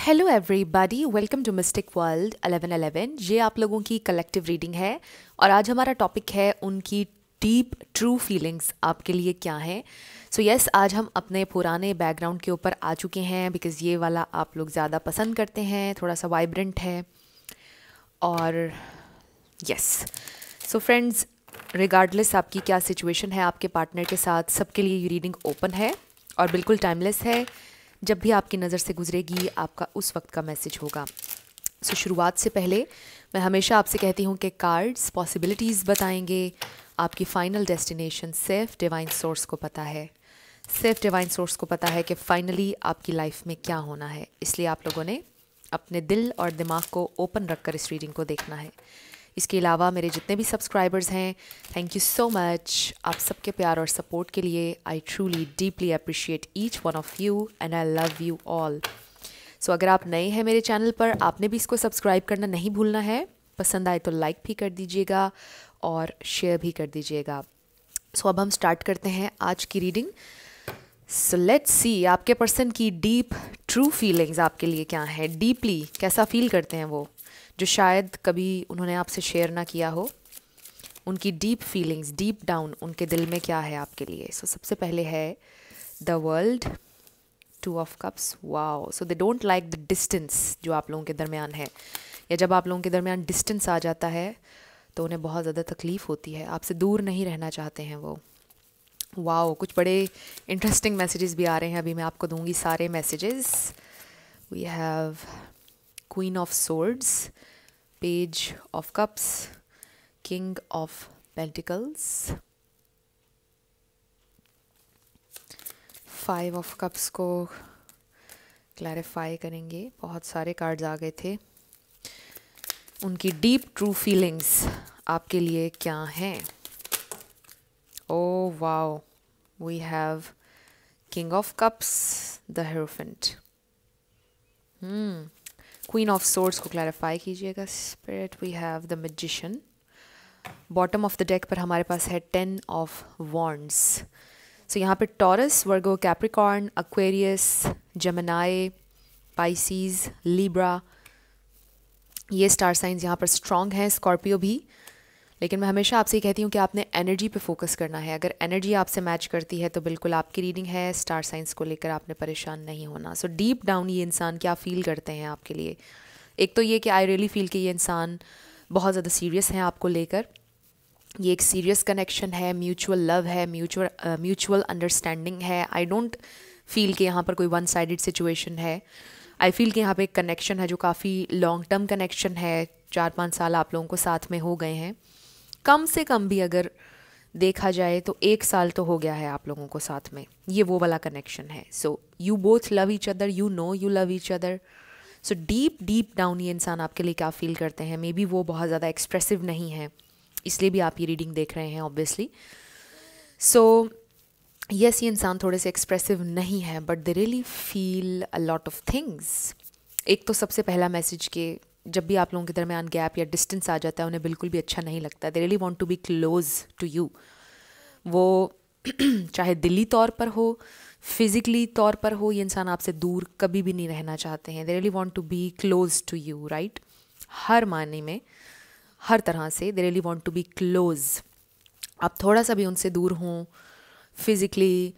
Hello everybody, welcome to mystic world 1111। ये आप लोगों की कलेक्टिव रीडिंग है और आज हमारा टॉपिक है उनकी डीप ट्रू फीलिंग्स आपके लिए क्या हैं। सो यस, आज हम अपने पुराने बैकग्राउंड के ऊपर आ चुके हैं बिकॉज़ ये वाला आप लोग ज़्यादा पसंद करते हैं, थोड़ा सा वाइब्रेंट है। और यस, सो फ्रेंड्स, रिगार्डलेस आपकी क्या सिचुएशन है आपके पार्टनर के साथ, सबके लिए ये रीडिंग ओपन है और बिल्कुल टाइमलेस है। जब भी आपकी नज़र से गुजरेगी आपका उस वक्त का मैसेज होगा। सो शुरुआत से पहले मैं हमेशा आपसे कहती हूँ कि कार्ड्स पॉसिबिलिटीज़ बताएंगे, आपकी फ़ाइनल डेस्टिनेशन सिर्फ डिवाइन सोर्स को पता है। सिर्फ डिवाइन सोर्स को पता है कि फ़ाइनली आपकी लाइफ में क्या होना है। इसलिए आप लोगों ने अपने दिल और दिमाग को ओपन रखकर इस रीडिंग को देखना है। इसके अलावा मेरे जितने भी सब्सक्राइबर्स हैं, थैंक यू सो मच आप सबके प्यार और सपोर्ट के लिए। I truly deeply appreciate each one of you and I love you all. So अगर आप नए हैं मेरे चैनल पर, आपने भी इसको सब्सक्राइब करना नहीं भूलना है। पसंद आए तो लाइक भी कर दीजिएगा और शेयर भी कर दीजिएगा। सो अब हम स्टार्ट करते हैं आज की रीडिंग। सो लेट्स सी आपके पर्सन की डीप ट्रू फीलिंग्स आपके लिए क्या है। डीपली कैसा फील करते हैं वो, जो शायद कभी उन्होंने आपसे शेयर ना किया हो। उनकी डीप फीलिंग्स, डीप डाउन उनके दिल में क्या है आपके लिए। सो सबसे पहले है the world, two of cups. Wow, so they don't like the distance जो आप लोगों के दरमियान है, या जब आप लोगों के दरमियान डिस्टेंस आ जाता है तो उन्हें बहुत ज़्यादा तकलीफ़ होती है। आपसे दूर नहीं रहना चाहते हैं वो। वाओ, कुछ बड़े इंटरेस्टिंग मैसेजेस भी आ रहे हैं, अभी मैं आपको दूंगी सारे messages. We have queen of swords, page of cups, king of pentacles, five of cups को क्लैरिफाई करेंगे। बहुत सारे कार्ड्स आ गए थे। उनकी डीप ट्रू फीलिंग्स आपके लिए क्या हैं। Oh wow, we have King of Cups, the Hierophant. Queen of Swords को क्लैरिफाई कीजिएगा spirit. We have the Magician. Bottom of the deck पर हमारे पास है 10 ऑफ वॉन्ड्स। सो यहाँ पे Taurus, Virgo, Capricorn, Aquarius, Gemini, Pisces, Libra, ये star science यहाँ पर स्ट्रॉन्ग हैं। स्कॉर्पियो भी। लेकिन मैं हमेशा आपसे ये कहती हूँ कि आपने एनर्जी पे फोकस करना है। अगर एनर्जी आपसे मैच करती है तो बिल्कुल आपकी रीडिंग है। स्टार साइंस को लेकर आपने परेशान नहीं होना। सो डीप डाउन ये इंसान क्या फील करते हैं आपके लिए। एक तो ये कि आई रियली फील कि ये इंसान बहुत ज़्यादा सीरियस हैं आपको लेकर। ये एक सीरियस कनेक्शन है, म्यूचुअल लव है, म्यूचुअल अंडरस्टैंडिंग है। आई डोंट फील कि यहाँ पर कोई वन साइडेड सिचुएशन है। आई फील कि यहाँ पे एक कनेक्शन है जो काफ़ी लॉन्ग टर्म कनेक्शन है। 4-5 साल आप लोगों को साथ में हो गए हैं। कम से कम भी अगर देखा जाए तो 1 साल तो हो गया है आप लोगों को साथ में। ये वो वाला कनेक्शन है। So you both love each other, you know you love each other. So deep deep down ये इंसान आपके लिए क्या फील करते हैं। मे बी वो बहुत ज़्यादा एक्सप्रेसिव नहीं है, इसलिए भी आप ये रीडिंग देख रहे हैं ऑब्वियसली। सो यस, ये इंसान थोड़े से एक्सप्रेसिव नहीं है but they really feel a lot of things. एक तो सबसे पहला मैसेज के जब भी आप लोगों के दरमियान गैप या डिस्टेंस आ जाता है उन्हें बिल्कुल भी अच्छा नहीं लगता। They really want to be close to you. वो चाहे दिली तौर पर हो, फिजिकली तौर पर हो, ये इंसान आपसे दूर कभी भी नहीं रहना चाहते हैं। They really want to be close to you, right. हर मायने में, हर तरह से they really want to be close. आप थोड़ा सा भी उनसे दूर हों फिज़िकली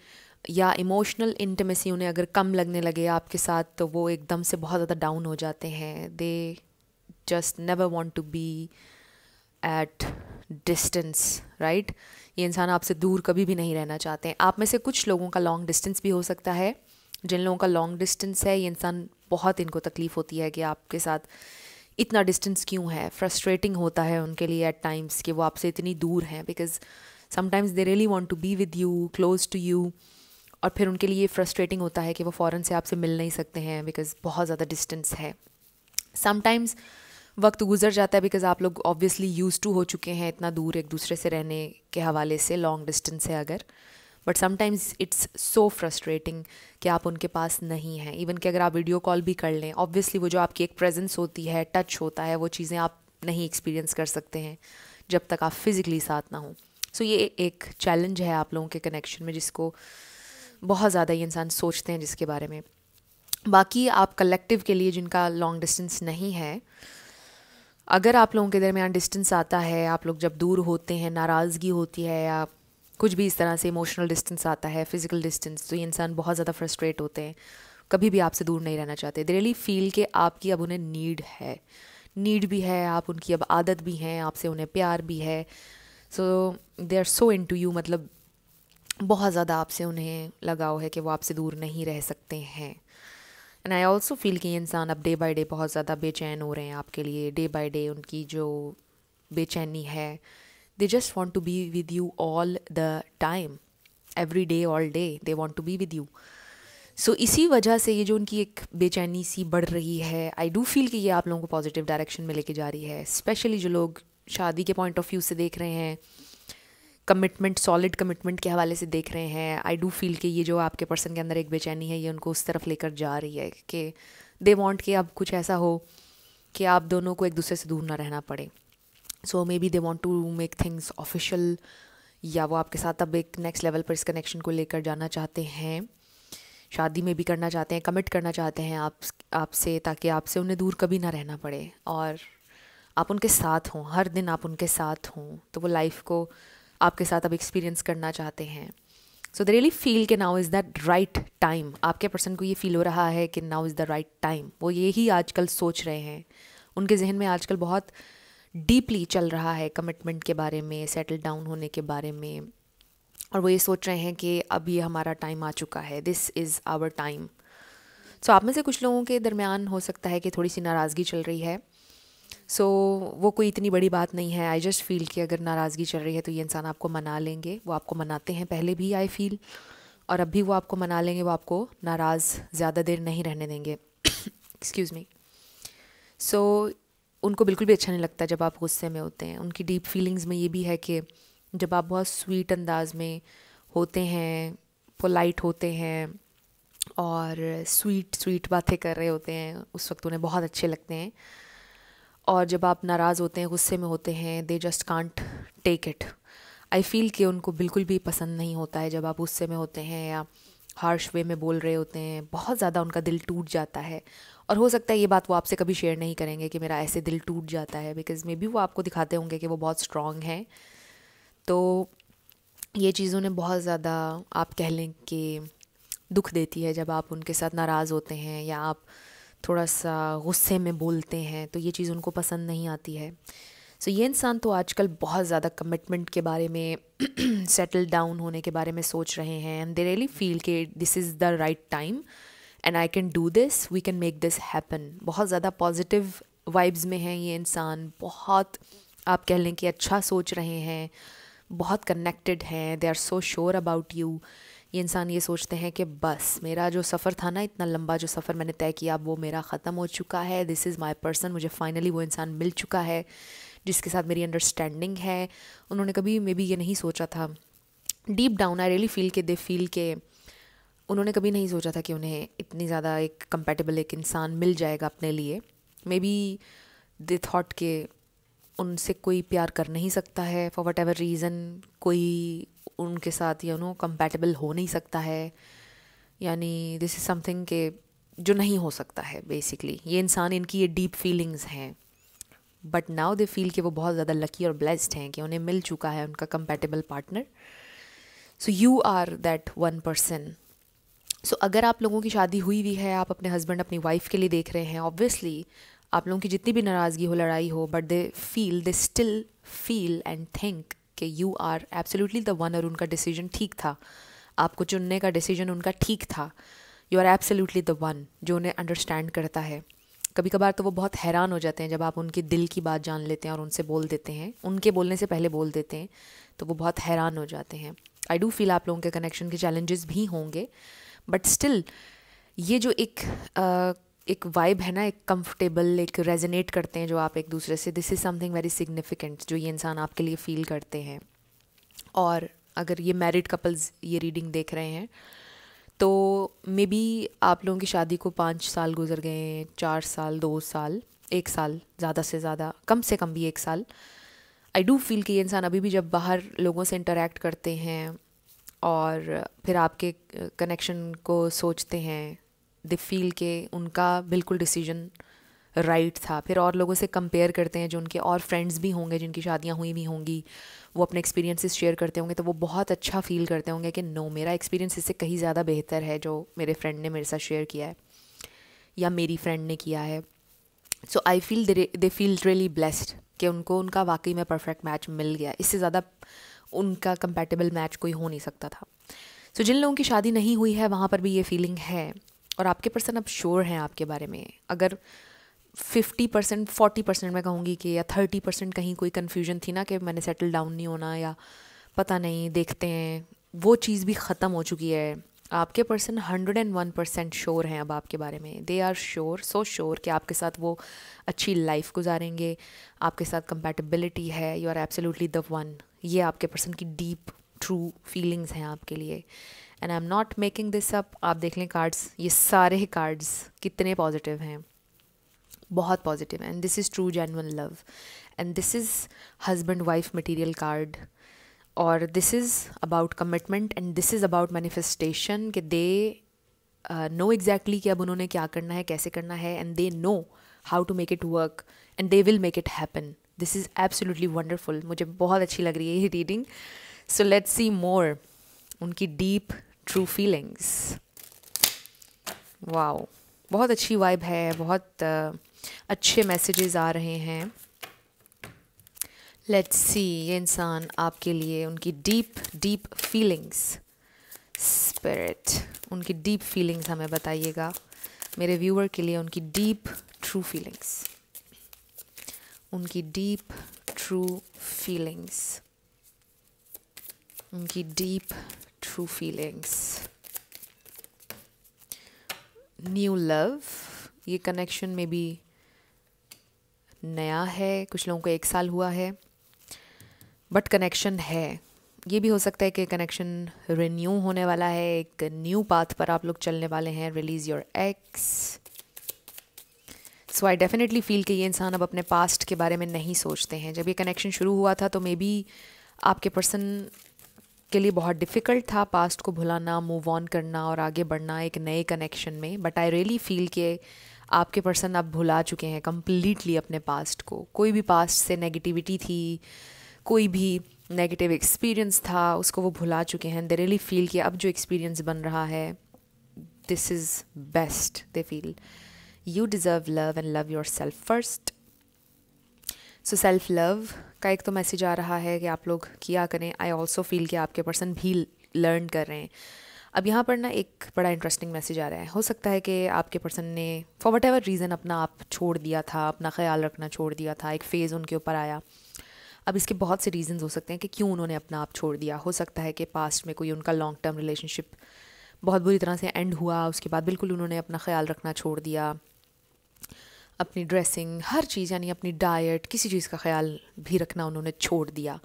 या इमोशनल इंटीमेसी उन्हें अगर कम लगने लगे आपके साथ, तो वो एकदम से बहुत ज़्यादा डाउन हो जाते हैं। They just never want to be at distance, right. ये इंसान आपसे दूर कभी भी नहीं रहना चाहते हैं। आप में से कुछ लोगों का लॉन्ग डिस्टेंस भी हो सकता है। जिन लोगों का लॉन्ग डिस्टेंस है, ये इंसान बहुत इनको तकलीफ़ होती है कि आपके साथ इतना डिस्टेंस क्यों है। फ्रस्ट्रेटिंग होता है उनके लिए एट टाइम्स कि वो आपसे इतनी दूर हैं, because sometimes they really want to be with you, close to you. और फिर उनके लिए फ्रस्ट्रेटिंग होता है कि वो फ़ौरन से आपसे मिल नहीं सकते हैं बिकॉज़ बहुत ज़्यादा डिस्टेंस है। समटाइम्स वक्त गुजर जाता है बिकॉज़ आप लोग ऑब्वियसली यूज़ टू हो चुके हैं इतना दूर एक दूसरे से रहने के हवाले से, लॉन्ग डिस्टेंस है अगर। But sometimes it's so frustrating कि आप उनके पास नहीं हैं। इवन कि अगर आप वीडियो कॉल भी कर लें, ऑब्वियसली वो जो आपकी एक प्रेजेंस होती है, टच होता है, वो चीज़ें आप नहीं एक्सपीरियंस कर सकते हैं जब तक आप फिज़िकली साथ ना हो। सो ये एक चैलेंज है आप लोगों के कनेक्शन में, जिसको बहुत ज़्यादा ये इंसान सोचते हैं जिसके बारे में। बाकी आप कलेक्टिव के लिए जिनका लॉन्ग डिस्टेंस नहीं है, अगर आप लोगों के दरमियान डिस्टेंस आता है, आप लोग जब दूर होते हैं, नाराज़गी होती है या कुछ भी इस तरह से इमोशनल डिस्टेंस आता है, फिजिकल डिस्टेंस, तो ये इंसान बहुत ज़्यादा फ्रस्ट्रेट होते हैं, कभी भी आपसे दूर नहीं रहना चाहते। दे रियली फील कि आपकी अब उन्हें नीड भी है, आप उनकी अब आदत भी हैं, आपसे उन्हें प्यार भी है। So they are so into you, मतलब बहुत ज़्यादा आपसे उन्हें लगाव है कि वो आपसे दूर नहीं रह सकते हैं। एंड आई ऑल्सो फील कि ये इंसान अब डे बाई डे बहुत ज़्यादा बेचैन हो रहे हैं आपके लिए। डे बाई डे उनकी जो बेचैनी है, they just want to be with you all the time, every day all day they want to be with you. So इसी वजह से ये जो उनकी एक बेचैनी सी बढ़ रही है, आई डू फील कि ये आप लोगों को पॉजिटिव डायरेक्शन में लेके जा रही है। स्पेशली जो लोग शादी के पॉइंट ऑफ व्यू से देख रहे हैं, कमिटमेंट, सॉलिड कमिटमेंट के हवाले से देख रहे हैं, आई डू फील कि ये जो आपके पर्सन के अंदर एक बेचैनी है, ये उनको उस तरफ लेकर जा रही है कि दे वांट कि अब कुछ ऐसा हो कि आप दोनों को एक दूसरे से दूर ना रहना पड़े। So maybe they want to make things official, या वो आपके साथ अब एक नेक्स्ट लेवल पर इस कनेक्शन को लेकर जाना चाहते हैं, शादी में भी करना चाहते हैं, कमिट करना चाहते हैं आपसे, ताकि आपसे उन्हें दूर कभी ना रहना पड़े और आप उनके साथ हों, हर दिन आप उनके साथ हों। तो वो लाइफ को आपके साथ अब एक्सपीरियंस करना चाहते हैं। सो दे रियली फील कि now is the right time. आपके पर्सन को ये फील हो रहा है कि now is the right time. वो यही आजकल सोच रहे हैं, उनके जहन में आजकल बहुत डीपली चल रहा है कमिटमेंट के बारे में, सेटल डाउन होने के बारे में, और वो ये सोच रहे हैं कि अब ये हमारा टाइम आ चुका है, दिस इज़ आवर टाइम। सो आप में से कुछ लोगों के दरमियान हो सकता है कि थोड़ी सी नाराज़गी चल रही है। सो वो कोई इतनी बड़ी बात नहीं है। आई जस्ट फील कि अगर नाराज़गी चल रही है तो ये इंसान आपको मना लेंगे, वो आपको मनाते हैं पहले भी, आई फील, और अब भी वो आपको मना लेंगे, वो आपको नाराज़ ज़्यादा देर नहीं रहने देंगे। Excuse me. सो उनको बिल्कुल भी अच्छा नहीं लगता जब आप गुस्से में होते हैं। उनकी डीप फीलिंग्स में ये भी है कि जब आप बहुत स्वीट अंदाज में होते हैं, पोलाइट होते हैं और स्वीट स्वीट बातें कर रहे होते हैं, उस वक्त उन्हें बहुत अच्छे लगते हैं। और जब आप नाराज़ होते हैं, गुस्से में होते हैं, they just can't take it. I feel कि उनको बिल्कुल भी पसंद नहीं होता है जब आप गुस्से में होते हैं या हार्श वे में बोल रहे होते हैं। बहुत ज़्यादा उनका दिल टूट जाता है, और हो सकता है ये बात वो आपसे कभी शेयर नहीं करेंगे कि मेरा ऐसे दिल टूट जाता है, बिकॉज़ मे बी वो आपको दिखाते होंगे कि वो बहुत स्ट्रॉन्ग हैं। तो ये चीज़ उन्हें बहुत ज़्यादा, आप कह लें कि दुख देती है जब आप उनके साथ नाराज़ होते हैं या आप थोड़ा सा गुस्से में बोलते हैं, तो ये चीज़ उनको पसंद नहीं आती है। सो ये इंसान तो आजकल बहुत ज़्यादा कमिटमेंट के बारे में, सेटल डाउन होने के बारे में सोच रहे हैं, एंड दे रियली फील कि this is the right time and I can do this, we can make this happen. बहुत ज़्यादा पॉजिटिव वाइब्स में हैं ये इंसान, बहुत आप कह लें कि अच्छा सोच रहे हैं, बहुत कनेक्टेड हैं, they are so sure about you. ये इंसान ये सोचते हैं कि बस मेरा जो सफ़र था ना, इतना लंबा जो सफ़र मैंने तय किया, वो मेरा ख़त्म हो चुका है, दिस इज़ माई पर्सन। मुझे फाइनली वो इंसान मिल चुका है जिसके साथ मेरी अंडरस्टैंडिंग है। उन्होंने कभी मे बी ये नहीं सोचा था, deep down I really feel के दे फील के उन्होंने कभी नहीं सोचा था कि उन्हें इतनी ज़्यादा एक कंपेटेबल एक इंसान मिल जाएगा अपने लिए। मे बी दे थॉट के उनसे कोई प्यार कर नहीं सकता है, फॉर वट एवर रीज़न कोई उनके साथ कंपैटिबल हो नहीं सकता है, यानी दिस इज़ समथिंग के जो नहीं हो सकता है बेसिकली। ये इंसान, इनकी ये डीप फीलिंग्स हैं, बट नाउ दे फील कि वो बहुत ज़्यादा लकी और ब्लेस्ड हैं कि उन्हें मिल चुका है उनका compatible partner. So you are that one person. So अगर आप लोगों की शादी हुई भी है, आप अपने हस्बैंड अपनी वाइफ के लिए देख रहे हैं, ऑब्वियसली आप लोगों की जितनी भी नाराज़गी हो, लड़ाई हो, but they still feel and think कि you are absolutely the one, और उनका डिसीजन ठीक था, आपको चुनने का डिसीजन उनका ठीक था। You are absolutely the one जो उन्हें अंडरस्टैंड करता है। कभी कभार तो वो बहुत हैरान हो जाते हैं जब आप उनके दिल की बात जान लेते हैं और उनसे बोल देते हैं, उनके बोलने से पहले बोल देते हैं, तो वो बहुत हैरान हो जाते हैं। आई डू फील आप लोगों के कनेक्शन के चैलेंजेस भी होंगे, बट स्टिल ये जो एक वाइब है ना, एक कंफर्टेबल, एक रेजोनेट करते हैं जो आप एक दूसरे से, this is something very significant जो ये इंसान आपके लिए फ़ील करते हैं। और अगर ये मैरिड कपल्स ये रीडिंग देख रहे हैं तो मे बी आप लोगों की शादी को 5 साल गुजर गए हैं, 4 साल, 2 साल, 1 साल, ज़्यादा से ज़्यादा, कम से कम भी 1 साल। आई डू फील कि ये इंसान अभी भी जब बाहर लोगों से इंटरेक्ट करते हैं और फिर आपके कनेक्शन को सोचते हैं, दे फील के उनका बिल्कुल डिसीजन राइट था। फिर और लोगों से कंपेयर करते हैं, जो उनके और फ्रेंड्स भी होंगे जिनकी शादियां हुई भी होंगी, वो अपने एक्सपीरियंसेस शेयर करते होंगे, तो वो बहुत अच्छा फील करते होंगे कि नो, मेरा एक्सपीरियंस इससे कहीं ज़्यादा बेहतर है जो मेरे फ्रेंड ने मेरे साथ शेयर किया है या मेरी फ्रेंड ने किया है। So I feel they feel really blessed कि उनको उनका वाकई में परफेक्ट मैच मिल गया। इससे ज़्यादा उनका कंपैटिबल मैच कोई हो नहीं सकता था। सो जिन लोगों की शादी नहीं हुई है वहाँ पर भी ये फीलिंग है, और आपके पर्सन अब श्योर हैं आपके बारे में। अगर 50% 40% मैं कहूँगी कि, या 30% कहीं कोई कन्फ्यूजन थी ना कि मैंने सेटल डाउन नहीं होना या पता नहीं देखते हैं, वो चीज़ भी ख़त्म हो चुकी है। आपके पर्सन 101% श्योर हैं अब आपके बारे में। They are sure, so sure कि आपके साथ वो अच्छी लाइफ गुजारेंगे, आपके साथ कंपैटिबिलिटी है, you are absolutely the one. ये आपके पर्सन की डीप ट्रू फीलिंग्स हैं आपके लिए। And I am not making this up. आप देख लें कार्ड्स, ये सारे कार्ड्स कितने पॉजिटिव हैं, बहुत positive. And this is true genuine love, and this is husband wife material card, और this is about commitment, and this is about manifestation कि दे नो एग्जैक्टली कि अब उन्होंने क्या करना है, कैसे करना है, and they know how to make it work, and they will make it happen. This is absolutely wonderful. मुझे बहुत अच्छी लग रही है ये रीडिंग। सो लेट्स सी मोर उनकी डीप ट्रू फीलिंग्स। वाओ, बहुत अच्छी वाइब है, बहुत अच्छे मैसेजेस आ रहे हैं। लेट्स सी ये इंसान आपके लिए उनकी डीप डीप फीलिंग्स, स्पिरिट उनकी डीप फीलिंग्स हमें बताइएगा मेरे व्यूअर के लिए। उनकी डीप ट्रू फीलिंग्स, उनकी डीप ट्रू फीलिंग्स, उनकी deep true feelings. New love, ये कनेक्शन में भी नया है, कुछ लोगों को 1 साल हुआ है, बट कनेक्शन है। ये भी हो सकता है कि कनेक्शन रिन्यू होने वाला है, एक न्यू पाथ पर आप लोग चलने वाले हैं। Release your x. So I definitely feel कि ये इंसान अब अपने पास्ट के बारे में नहीं सोचते हैं। जब ये कनेक्शन शुरू हुआ था तो मे बी आपके पर्सन के लिए बहुत डिफ़िकल्ट था पास्ट को भुलाना, मूव ऑन करना और आगे बढ़ना एक नए कनेक्शन में। बट आई रियली फील कि आपके पर्सन अब भुला चुके हैं कम्प्लीटली अपने पास्ट को। कोई भी पास्ट से नेगेटिविटी थी, कोई भी नेगेटिव एक्सपीरियंस था, उसको वो भुला चुके हैं। दे रियली फील कि अब जो एक्सपीरियंस बन रहा है, this is best. They feel you deserve love and love your self first. So self love का एक तो मैसेज आ रहा है कि आप लोग किया करें। आई ऑल्सो फील कि आपके पर्सन भी लर्न कर रहे हैं। अब यहाँ पर ना एक बड़ा इंटरेस्टिंग मैसेज आ रहा है। हो सकता है कि आपके पर्सन ने फॉर वट एवर रीज़न अपना आप छोड़ दिया था, अपना ख्याल रखना छोड़ दिया था, एक फ़ेज़ उनके ऊपर आया। अब इसके बहुत से रीज़न्स हो सकते हैं कि क्यों उन्होंने अपना आप छोड़ दिया। हो सकता है कि पास्ट में कोई उनका लॉन्ग टर्म रिलेशनशिप बहुत बुरी तरह से एंड हुआ, उसके बाद बिल्कुल उन्होंने अपना ख्याल रखना छोड़ दिया, अपनी ड्रेसिंग, हर चीज़, यानी अपनी डाइट, किसी चीज़ का ख्याल भी रखना उन्होंने छोड़ दिया।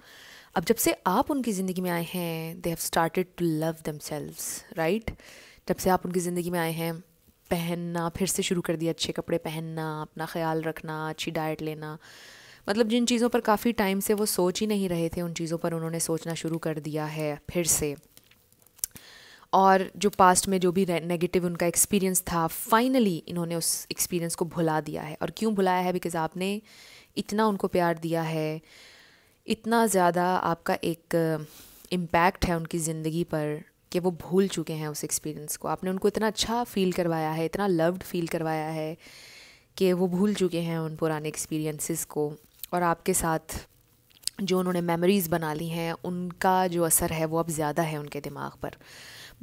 अब जब से आप उनकी ज़िंदगी में आए हैं, they have started to love themselves, right. जब से आप उनकी ज़िंदगी में आए हैं, पहनना फिर से शुरू कर दिया, अच्छे कपड़े पहनना, अपना ख्याल रखना, अच्छी डाइट लेना। मतलब जिन चीज़ों पर काफ़ी टाइम से वो सोच ही नहीं रहे थे, उन चीज़ों पर उन्होंने सोचना शुरू कर दिया है फिर से। और जो पास्ट में जो भी नेगेटिव उनका एक्सपीरियंस था, फाइनली इन्होंने उस एक्सपीरियंस को भुला दिया है। और क्यों भुलाया है? बिकॉज़ आपने इतना उनको प्यार दिया है, इतना ज़्यादा आपका एक इम्पैक्ट है उनकी ज़िंदगी पर कि वो भूल चुके हैं उस एक्सपीरियंस को। आपने उनको इतना अच्छा फ़ील करवाया है, इतना लव्ड फ़ील करवाया है कि वो भूल चुके हैं उन पुराने एक्सपीरियंसेस को। और आपके साथ जो उन्होंने मेमोरीज़ बना ली हैं, उनका जो असर है वो अब ज़्यादा है उनके दिमाग पर।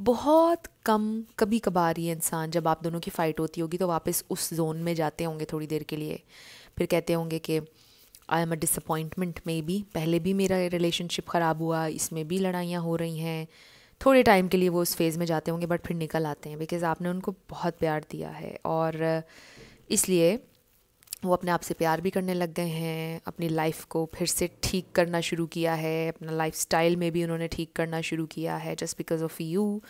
बहुत कम, कभी कभार ये इंसान, जब आप दोनों की फ़ाइट होती होगी तो वापस उस जोन में जाते होंगे थोड़ी देर के लिए, फिर कहते होंगे कि आई एम अ डिसअपॉइंटमेंट। में भी पहले भी मेरा रिलेशनशिप ख़राब हुआ, इसमें भी लड़ाइयाँ हो रही हैं। थोड़े टाइम के लिए वो उस फेज़ में जाते होंगे, बट फिर निकल आते हैं, बिकॉज़ आपने उनको बहुत प्यार दिया है। और इसलिए वो अपने आप से प्यार भी करने लग गए हैं, अपनी लाइफ को फिर से ठीक करना शुरू किया है, अपना लाइफस्टाइल में भी उन्होंने ठीक करना शुरू किया है। जस्ट बिकॉज ऑफ यू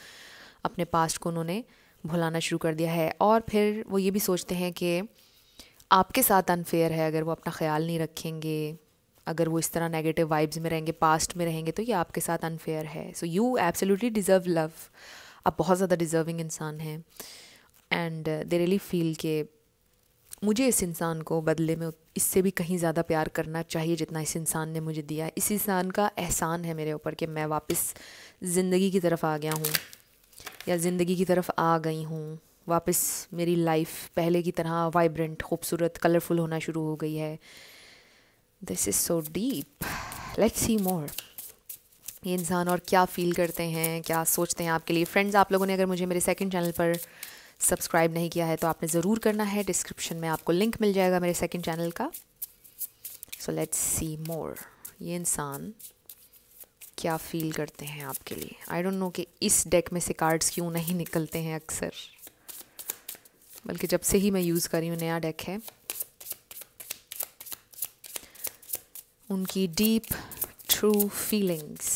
अपने पास्ट को उन्होंने भुलाना शुरू कर दिया है। और फिर वो ये भी सोचते हैं कि आपके साथ अनफेयर है अगर वो अपना ख्याल नहीं रखेंगे, अगर वो इस तरह नेगेटिव वाइब्स में रहेंगे, पास्ट में रहेंगे, तो ये आपके साथ अनफेयर है। So you absolutely deserve love. आप बहुत ज़्यादा डिज़र्विंग इंसान हैं। एंड दे रियली फील के मुझे इस इंसान को बदले में इससे भी कहीं ज़्यादा प्यार करना चाहिए जितना इस इंसान ने मुझे दिया। इस इंसान का एहसान है मेरे ऊपर कि मैं वापस ज़िंदगी की तरफ आ गया हूँ या ज़िंदगी की तरफ आ गई हूँ। वापस मेरी लाइफ पहले की तरह वाइब्रेंट, खूबसूरत, कलरफुल होना शुरू हो गई है। This is so deep, let's see more. ये इंसान और क्या फ़ील करते हैं, क्या सोचते हैं आपके लिए। फ्रेंड्स, आप लोगों ने अगर मुझे मेरे सेकंड चैनल पर सब्सक्राइब नहीं किया है तो आपने ज़रूर करना है। डिस्क्रिप्शन में आपको लिंक मिल जाएगा मेरे सेकंड चैनल का। So let's see more. ये इंसान क्या फ़ील करते हैं आपके लिए। आई डोंट नो कि इस डेक में से कार्ड्स क्यों नहीं निकलते हैं अक्सर, बल्कि जब से ही मैं यूज़ कर रही हूँ नया डेक है। उनकी डीप ट्रू फीलिंग्स।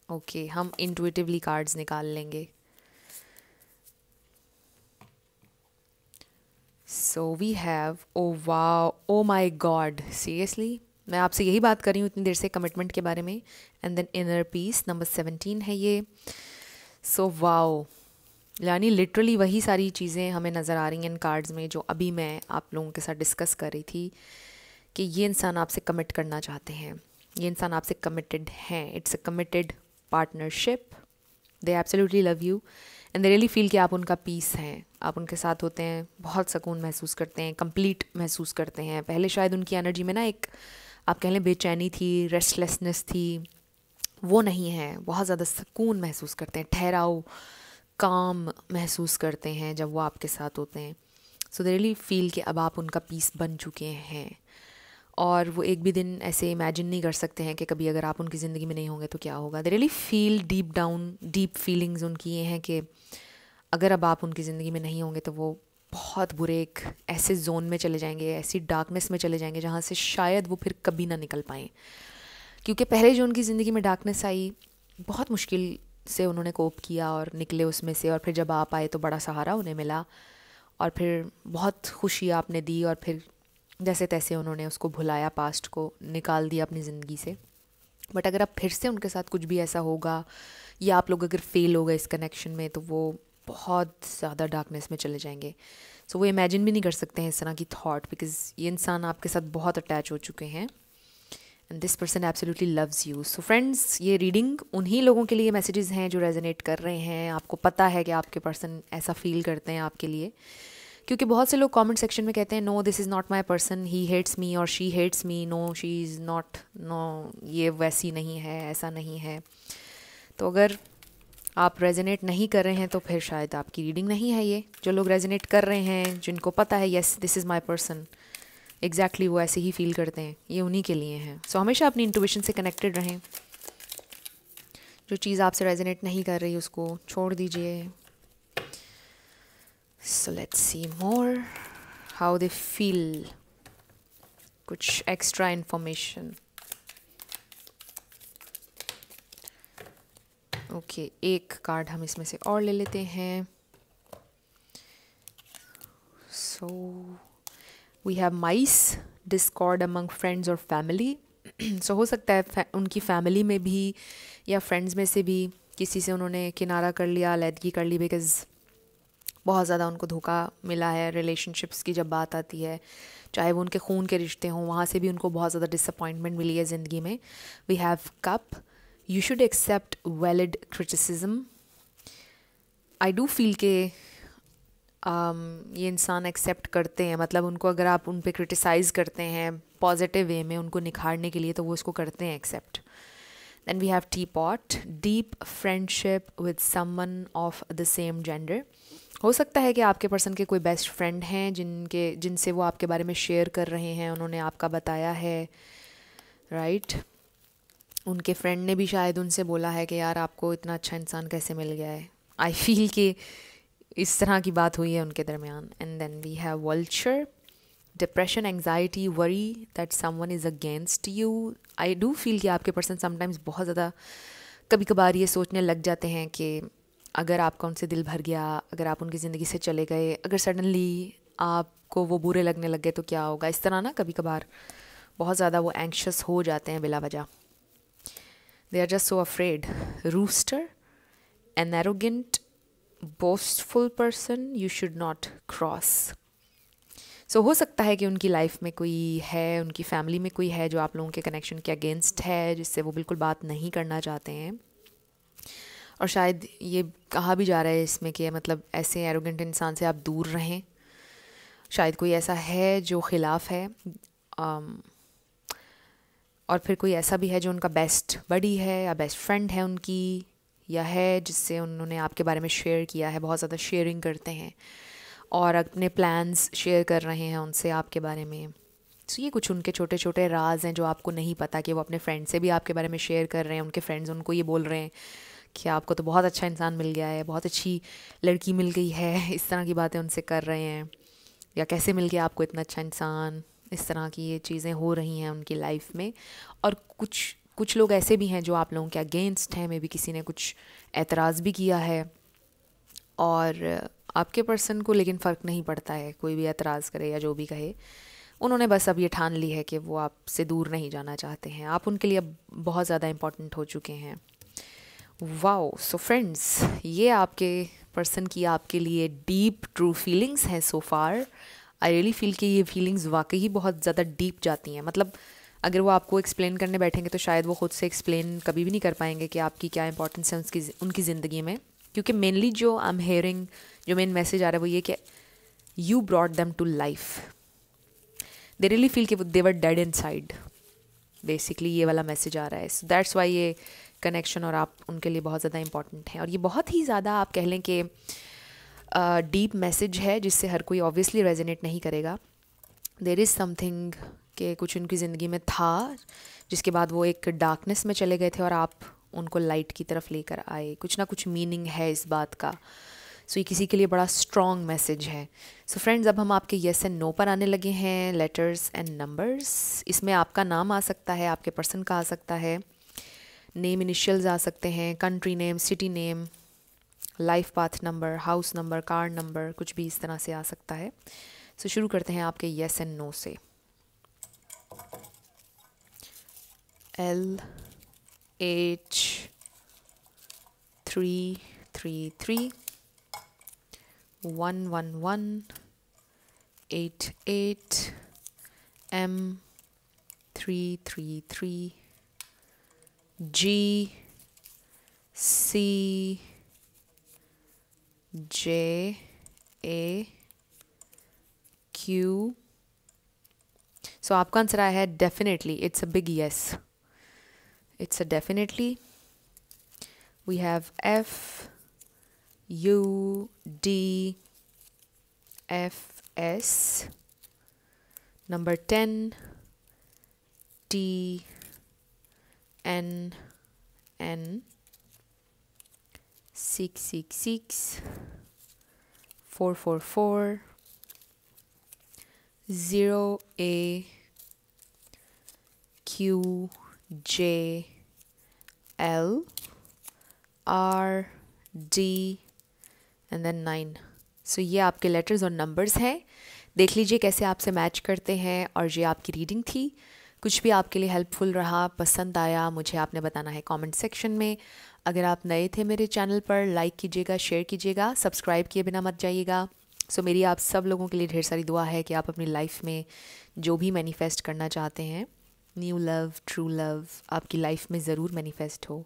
ओके, हम इंट्यूटिवली कार्ड्स निकाल लेंगे। So we have, oh wow, oh my god, seriously मैं आपसे यही बात कर रही हूँ इतनी देर से कमिटमेंट के बारे में। And then inner peace number 17 है ये। सो वाओ, यानी लिटरली वही सारी चीज़ें हमें नज़र आ रही हैं इन कार्ड्स में जो अभी मैं आप लोगों के साथ डिस्कस कर रही थी कि ये इंसान आपसे कमिट करना चाहते हैं, ये इंसान आपसे कमिटेड हैं। It's a committed partnership. They absolutely love you and they really feel कि आप उनका पीस हैं। आप उनके साथ होते हैं, बहुत सुकून महसूस करते हैं, कंप्लीट महसूस करते हैं। पहले शायद उनकी एनर्जी में ना एक, आप कह लें, बेचैनी थी, रेस्टलेसनेस थी, वो नहीं है। बहुत ज़्यादा सुकून महसूस करते हैं, ठहराव, काम महसूस करते हैं जब वो आपके साथ होते हैं। सो दे रियली फील कि अब आप उनका पीस बन चुके हैं और वो एक भी दिन ऐसे इमेजिन नहीं कर सकते हैं कि कभी अगर आप उनकी ज़िंदगी में नहीं होंगे तो क्या होगा। दे really feel deep down, deep feelings उनकी ये हैं कि अगर अब आप उनकी ज़िंदगी में नहीं होंगे तो वो बहुत बुरे एक ऐसे जोन में चले जाएंगे, ऐसी डार्कनेस में चले जाएंगे जहाँ से शायद वो फिर कभी ना निकल पाएँ। क्योंकि पहले जो उनकी ज़िंदगी में डार्कनेस आई, बहुत मुश्किल से उन्होंने कोप किया और निकले उसमें से। और फिर जब आप आए तो बड़ा सहारा उन्हें मिला और फिर बहुत खुशी आपने दी और फिर जैसे तैसे उन्होंने उसको भुलाया, पास्ट को निकाल दिया अपनी ज़िंदगी से। बट अगर अब फिर से उनके साथ कुछ भी ऐसा होगा या आप लोग अगर फेल हो गए इस कनेक्शन में तो वो बहुत ज़्यादा डार्कनेस में चले जाएंगे। सो वो इमेजिन भी नहीं कर सकते हैं इस तरह की थॉट, बिकॉज ये इंसान आपके साथ बहुत अटैच हो चुके हैं and this person absolutely loves you. So friends, ये रीडिंग उन्हीं लोगों के लिए मैसेजेस हैं जो रेजोनेट कर रहे हैं। आपको पता है कि आपके पर्सन ऐसा फील करते हैं आपके लिए, क्योंकि बहुत से लोग कमेंट सेक्शन में कहते हैं no this is not my person, he hates me और she hates me, no she is not, no ये वैसी नहीं है, ऐसा नहीं है। तो अगर आप रेजोनेट नहीं कर रहे हैं तो फिर शायद आपकी रीडिंग नहीं है ये। जो लोग रेजोनेट कर रहे हैं, जिनको पता है yes this is my person, exactly वो ऐसे ही फील करते हैं, ये उन्हीं के लिए हैं। सो हमेशा अपनी इंट्यूशन से कनेक्टेड रहें। जो चीज़ आपसे रेजोनेट नहीं कर रही उसको छोड़ दीजिए। So let's see more how they feel. कुछ एक्स्ट्रा इन्फॉर्मेशन। ओके, एक कार्ड हम इसमें से और ले लेते हैं। So we have mice, discord among friends और फैमिली। सो हो सकता है उनकी फैमिली में भी या फ्रेंड्स में से भी किसी से उन्होंने किनारा कर लिया, अलहदगी कर ली, बिकॉज़ बहुत ज़्यादा उनको धोखा मिला है। रिलेशनशिप्स की जब बात आती है, चाहे वो उनके खून के रिश्ते हों, वहाँ से भी उनको बहुत ज़्यादा डिसअपॉइंटमेंट मिली है ज़िंदगी में। We have cup, you should accept valid criticism. I do feel के ये इंसान एक्सेप्ट करते हैं, मतलब उनको अगर आप उन पे क्रिटिसाइज़ करते हैं पॉजिटिव वे में उनको निखारने के लिए, तो वो उसको करते हैं accept. Then we have teapot, deep friendship with someone of the same gender. हो सकता है कि आपके पर्सन के कोई बेस्ट फ्रेंड हैं जिनसे वो आपके बारे में शेयर कर रहे हैं, उन्होंने आपका बताया है, राइट। उनके फ्रेंड ने भी शायद उनसे बोला है कि यार आपको इतना अच्छा इंसान कैसे मिल गया है। आई फील कि इस तरह की बात हुई है उनके दरमियान। And then we have vulture, depression, anxiety, worry that someone is against you. I do feel कि आपके पर्सन समटाइम्स बहुत ज़्यादा कभी कभार ये सोचने लग जाते हैं कि अगर आपका उनसे दिल भर गया, अगर आप उनकी ज़िंदगी से चले गए, अगर सडनली आपको वो बुरे लगने लग गए तो क्या होगा। इस तरह ना कभी कभार बहुत ज़्यादा वो एंक्शस हो जाते हैं बिला वजह। They are just so afraid. Rooster, an arrogant, boastful person you should not cross. So हो सकता है कि उनकी लाइफ में कोई है, उनकी फैमिली में कोई है जो आप लोगों के कनेक्शन के अगेंस्ट है, जिससे वो बिल्कुल बात नहीं करना चाहते हैं। और शायद ये कहा भी जा रहा है इसमें कि मतलब ऐसे एरोगेंट इंसान से आप दूर रहें। शायद कोई ऐसा है जो ख़िलाफ़ है, और फिर कोई ऐसा भी है जो उनका बेस्ट बडी है या बेस्ट फ्रेंड है उनकी, या है जिससे उन्होंने आपके बारे में शेयर किया है, बहुत ज़्यादा शेयरिंग करते हैं और अपने प्लान्स शेयर कर रहे हैं उनसे आपके बारे में। तो ये कुछ उनके छोटे छोटे राज हैं जो आपको नहीं पता कि वो अपने फ्रेंड से भी आपके बारे में शेयर कर रहे हैं। उनके फ्रेंड्स उनको ये बोल रहे हैं कि आपको तो बहुत अच्छा इंसान मिल गया है, बहुत अच्छी लड़की मिल गई है, इस तरह की बातें उनसे कर रहे हैं, या कैसे मिल गया आपको इतना अच्छा इंसान, इस तरह की ये चीज़ें हो रही हैं उनकी लाइफ में। और कुछ लोग ऐसे भी हैं जो आप लोगों के अगेंस्ट हैं, मे बी किसी ने कुछ एतराज़ भी किया है और आपके पर्सन को लेकिन फ़र्क नहीं पड़ता है, कोई भी एतराज़ करे या जो भी कहे। उन्होंने बस अब ये ठान ली है कि वो आपसे दूर नहीं जाना चाहते हैं, आप उनके लिए अब बहुत ज़्यादा इम्पॉर्टेंट हो चुके हैं। वाओ, सो फ्रेंड्स, ये आपके पर्सन की आपके लिए डीप ट्रू फीलिंग्स हैं सो फार। आई रियली फील कि ये फीलिंग्स वाकई ही बहुत ज़्यादा डीप जाती हैं। मतलब अगर वो आपको एक्सप्लेन करने बैठेंगे तो शायद वो ख़ुद से एक्सप्लेन कभी भी नहीं कर पाएंगे कि आपकी क्या इंपॉर्टेंस है उनकी ज़िंदगी में। क्योंकि मेनली जो आई एम हेयरिंग, जो मेन मैसेज आ रहा है वो ये कि you brought them to life. They really feel कि they were dead inside, basically ये वाला मैसेज आ रहा है। सो दैट्स वाई ये कनेक्शन और आप उनके लिए बहुत ज़्यादा इंपॉर्टेंट हैं। और ये बहुत ही ज़्यादा आप कह लें कि डीप मैसेज है जिससे हर कोई ऑब्वियसली रेजोनेट नहीं करेगा। देयर इज़ समथिंग कि कुछ उनकी ज़िंदगी में था जिसके बाद वो एक डार्कनेस में चले गए थे और आप उनको लाइट की तरफ लेकर आए। कुछ ना कुछ मीनिंग है इस बात का। सो ये किसी के लिए बड़ा स्ट्रॉन्ग मैसेज है। सो फ्रेंड्स, अब हम आपके येस एंड नो पर आने लगे हैं, लेटर्स एंड नंबर्स। इसमें आपका नाम आ सकता है, आपके पर्सन का आ सकता है, नेम इनिशियल्स आ सकते हैं, country name, city name, life path number, house number, car number, कुछ भी इस तरह से आ सकता है। सो शुरू करते हैं आपके येस एंड नो से। LH333 11188 M333 GCJAQ। सो आपका आंसर आया है definitely. It's a big yes, it's a definitely. We have FUDFS, number 10 TNN 666 444 0AQJLRD and then 9। सो ये आपके लेटर्स और नंबर्स हैं। देख लीजिए कैसे आपसे मैच करते हैं। और ये आपकी रीडिंग थी। कुछ भी आपके लिए हेल्पफुल रहा, पसंद आया, मुझे आपने बताना है कमेंट सेक्शन में। अगर आप नए थे मेरे चैनल पर, लाइक कीजिएगा, शेयर कीजिएगा, सब्सक्राइब किए बिना मत जाइएगा। सो मेरी आप सब लोगों के लिए ढेर सारी दुआ है कि आप अपनी लाइफ में जो भी मैनिफेस्ट करना चाहते हैं, न्यू लव, ट्रू लव, आपकी लाइफ में ज़रूर मैनिफेस्ट हो।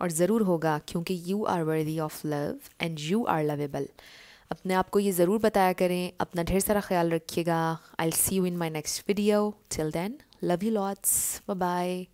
और ज़रूर होगा, क्योंकि you are worthy of love and you are lovable. अपने आप को ये ज़रूर बताया करें। अपना ढेर सारा ख्याल रखिएगा। I will see you in my next video. Till then, love you lots, bye bye.